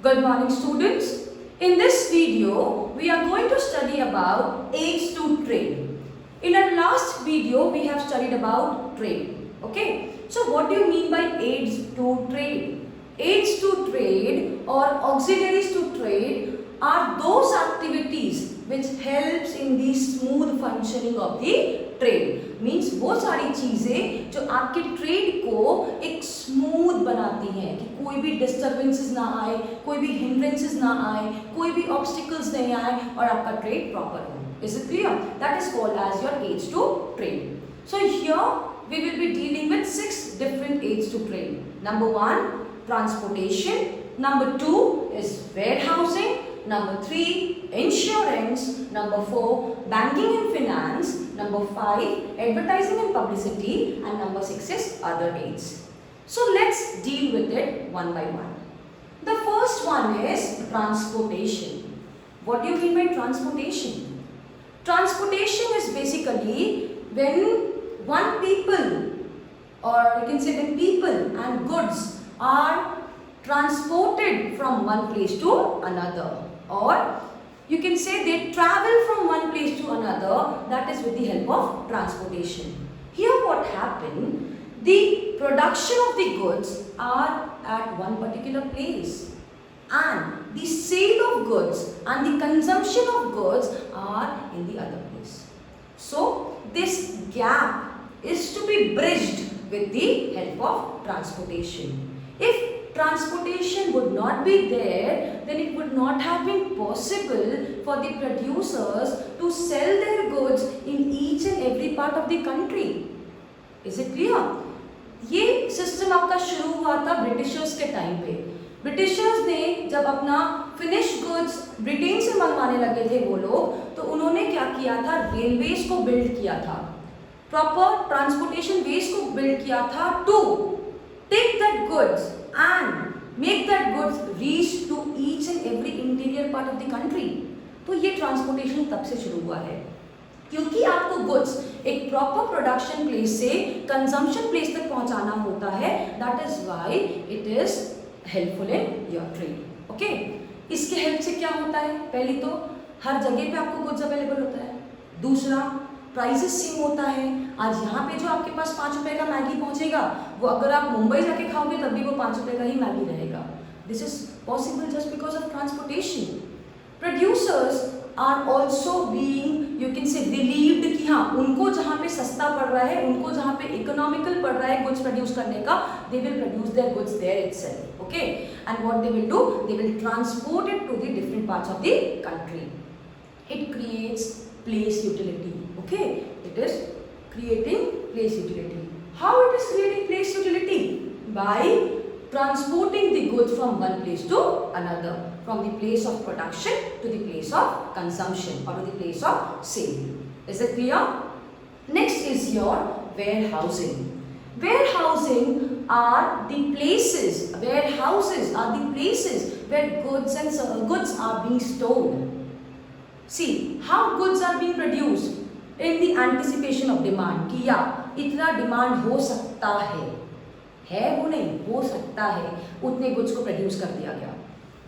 Good morning students. In this video, we are going to study about aids to trade. In our last video, we have studied about trade. Okay. So what do you mean by aids to trade? Aids to trade or auxiliaries to trade are those activities which helps in the smooth functioning of the trade. Means वो सारी चीजें जो आपके trade को एक smooth बनाती हैं कि कोई भी डिस्टर्बेंसेस ना आए, कोई भी हिंड्रेंसेस ना आए, कोई भी ऑब्स्टिकल्स नहीं आए और आपका ट्रेड प्रॉपर हो. Is it clear? That is called as your aids to trade. So here we will be dealing with 6 different aids to trade. Number 1, transportation. Number 2 is warehousing. Number 3, insurance. Number 4, banking and finance. Number 5, advertising and publicity. And number 6 is other aids. So let's deal with it one by one. The first one is transportation. What do you mean by transportation? Transportation is basically when one people, or you can say when people and goods are transported from one place to another, or you can say they travel from one place to another, that is with the help of transportation. Here what happened, the production of the goods are at one particular place and the sale of goods and the consumption of goods are in the other place. So this gap is to be bridged with the help of transportation. If transportation would not be there, then it would not have been possible for the producers to sell their goods in each and every part of the country. Is it clear? ये system आपका शुरू हुआ था Britishers के time पे. Britishers ने जब अपना फिनिश गुड्स ब्रिटेन से मंगवाने लगे थे वो लोग, तो उन्होंने क्या किया था, रेलवेज को बिल्ड किया था, प्रॉपर ट्रांसपोर्टेशन वेज को बिल्ड किया था to take that goods and make that goods reach to each and every interior part of the country. तो ये ट्रांसपोर्टेशन तब से शुरू हुआ है, क्योंकि आपको गुड्स एक प्रॉपर प्रोडक्शन प्लेस से कंजम्पशन प्लेस तक पहुंचाना होता है. That is why it is helpful in your trade. Okay, इसके हेल्प से क्या होता है, पहली तो हर जगह पे आपको गुड्स अवेलेबल होता है. दूसरा, प्राइसेस सेम होता है. आज यहाँ पे जो आपके पास 5 रुपए का मैगी पहुँचेगा, वो अगर आप मुंबई जाके खाओगे तब भी वो 5 रुपए का ही मैगी रहेगा. This is possible just because of transportation. Producers are also being, you can say, relieved कि हाँ उनको जहाँ पे सस्ता पड़ रहा है, उनको जहाँ पे इकोनॉमिकल पड़ रहा है गुड्स प्रोड्यूस करने का, they will produce their goods there itself. Okay, and what they will do, they will transport it to the different parts of the country. It creates place utility. Okay, it is creating place utility. How it is creating place utility? By transporting the goods from one place to another, from the place of production to the place of consumption or to the place of sale. Is it clear? Next is your warehousing. Warehouses are the places where goods are being stored. See how goods are being produced in the anticipation of demand कि या इतना demand हो सकता है वो नहीं, हो सकता है, उतने गुड्स को प्रोड्यूस कर दिया गया,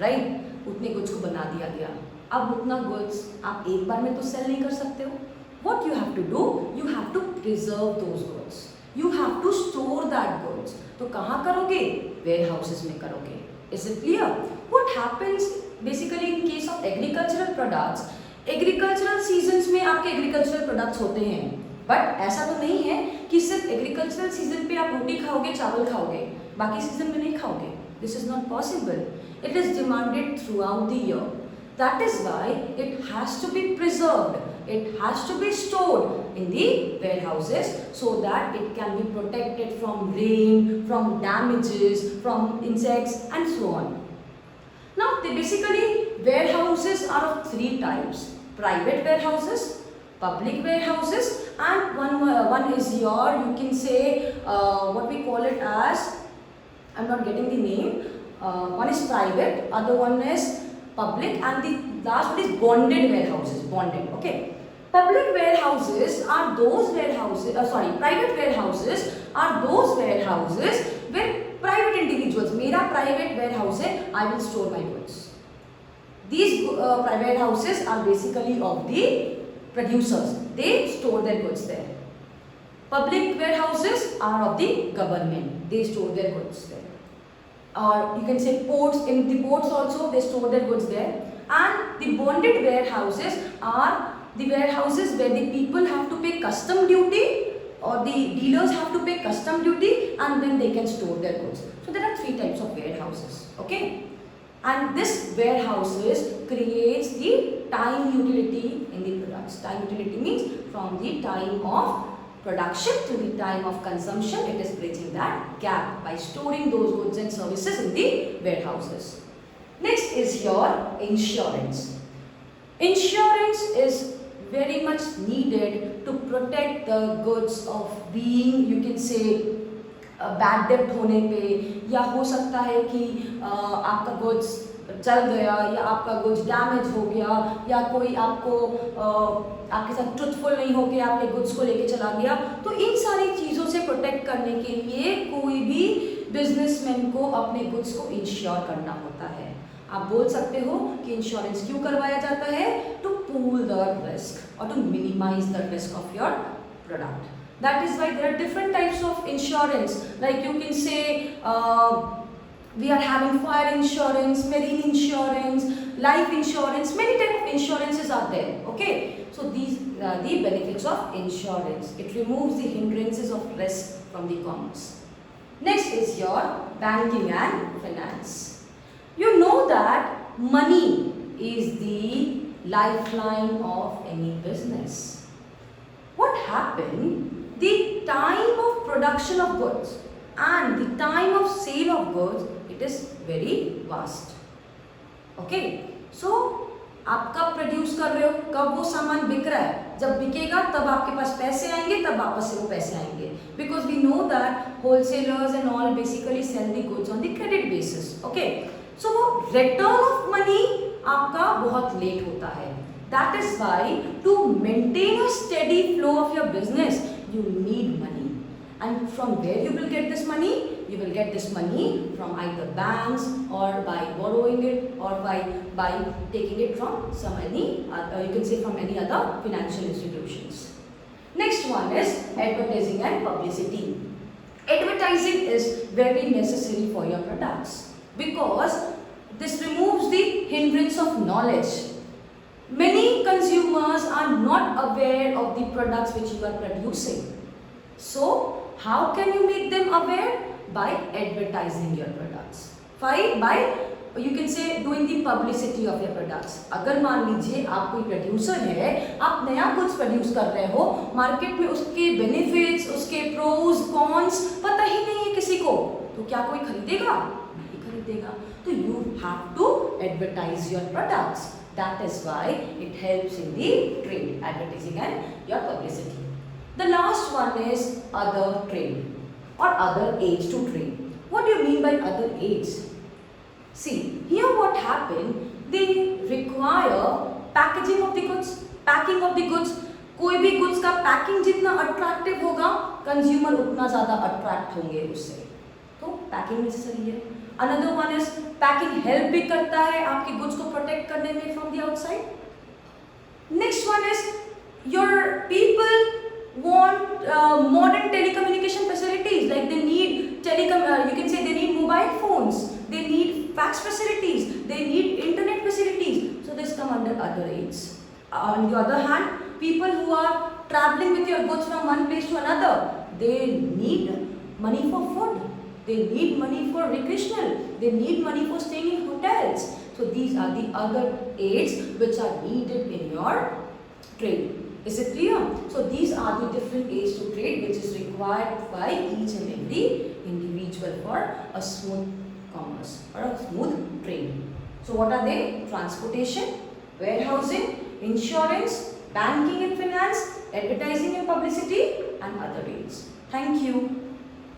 राइट, उतने गुड्स को बना दिया गया. अब उतना गुड्स आप एक बार में तो सेल नहीं कर सकते हो. What you have to do, you have to preserve those goods, you have to store that goods. तो कहाँ करोगे, वेयर हाउसेस में करोगे. Is it clear? What happens basically in case of agricultural products, agricultural seasons में आपके agricultural products होते हैं, but ऐसा तो नहीं है कि सिर्फ एग्रीकल्चरल सीजन पे आप रोटी खाओगे, चावल खाओगे, बाकी सीजन में नहीं खाओगे. This is not possible. It is demanded throughout the year. That is why it has to be preserved, it has to be stored in the warehouses so that it can be protected from rain, from damages, from insects and so on. Now basically warehouses are of 3 types: private warehouses, public warehouses, and one is your, you can say, what we call it as, I'm not getting the name, one is private, other one is public, and the last one is bonded warehouses. Bonded, okay. Public warehouses are those warehouses, private warehouses are those warehouses where private individuals, मेरा private ware house है, I will store my goods. These private houses are basically of the producers. They store their goods there. Public warehouses are of the government. They store their goods there. Or you can say ports. In the ports also they store their goods there. And the bonded warehouses are the warehouses where the people have to pay custom duty, or the dealers have to pay custom duty, and then they can store their goods. So there are 3 types of warehouses. Okay. And this warehouses creates the time utility in the products. Time utility means from the time of production to the time of consumption, it is bridging that gap by storing those goods and services in the warehouses. Next is your insurance. Insurance is very much needed to protect the goods of being, you can say, bad डेप्ट होने पे, या हो सकता है कि आपका goods चल गया, या आपका गुड्स डैमेज हो गया, या कोई आपको आपके साथ ट्रुथफुल नहीं होके आपके गुड्स को लेके चला गया. तो इन सारी चीज़ों से प्रोटेक्ट करने के लिए कोई भी बिजनेसमैन को अपने गुड्स को इंश्योर करना होता है. आप बोल सकते हो कि इंश्योरेंस क्यों करवाया जाता है? टू पूल द रिस्क और to minimise the risk of your product. That is why there are different types of insurance. Like you can say we are having fire insurance, marine insurance, life insurance. Many types of insurances are there. Okay. So these are the benefits of insurance. It removes the hindrances of risk from the commerce. Next is your banking and finance. You know that money is the lifeline of any business. What happened? The time of production of goods and the time of sale of goods, it is very vast. Okay, so आप कब produce कर रहे हो, कब वो सामान बिक रहा है, जब बिकेगा तब आपके पास पैसे आएंगे, तब वापस से वो पैसे आएंगे. Because we know that wholesalers and all basically sell the goods on the credit basis. Okay, so वो रिटर्न ऑफ मनी आपका बहुत लेट होता है. That is why to maintain a steady flow of your business, you need money. And from where you will get this money? You will get this money from either banks, or by borrowing it, or by taking it from some you can say from any other financial institutions. Next one is advertising and publicity. Advertising is very necessary for your products because this removes the hindrance of knowledge. Many consumers are not aware of the products which you are producing. So, how can you make them aware? By advertising your products. By you can say doing the publicity of your products. अगर मान लीजिए आप कोई producer है, आप नया कुछ produce कर रहे हो, मार्केट में उसके बेनिफिट्स, उसके प्रोज कॉन्स पता ही नहीं है किसी को, तो क्या कोई खरीदेगा? नहीं खरीदेगा. तो you have to advertise your products. That is why it helps in the trade, advertising and your publicity. The last one is other trade or other aids to trade. What do you mean by other aids? See, here what happened, they require packaging of the goods, packing of the goods. कोई भी goods का packing जितना attractive होगा, consumer उतना ज़्यादा attract होंगे उससे. तो packing necessary है. Another one is packing help भी करता है आपके goods को protect करने में from the outside. Next one is your people want modern telecommunication facilities, like they need you can say they need mobile phones, they need fax facilities, they need internet facilities. So this come under other aids. On the other hand, people who are traveling with your goods from one place to another, they need money for food. They need money for recreational. They need money for staying in hotels. So these are the other aids which are needed in your trade. Is it clear? So these are the different aids to trade which is required by each and every individual for a smooth commerce or a smooth trade. So what are they? Transportation, warehousing, insurance, banking and finance, advertising and publicity, and other aids. Thank you.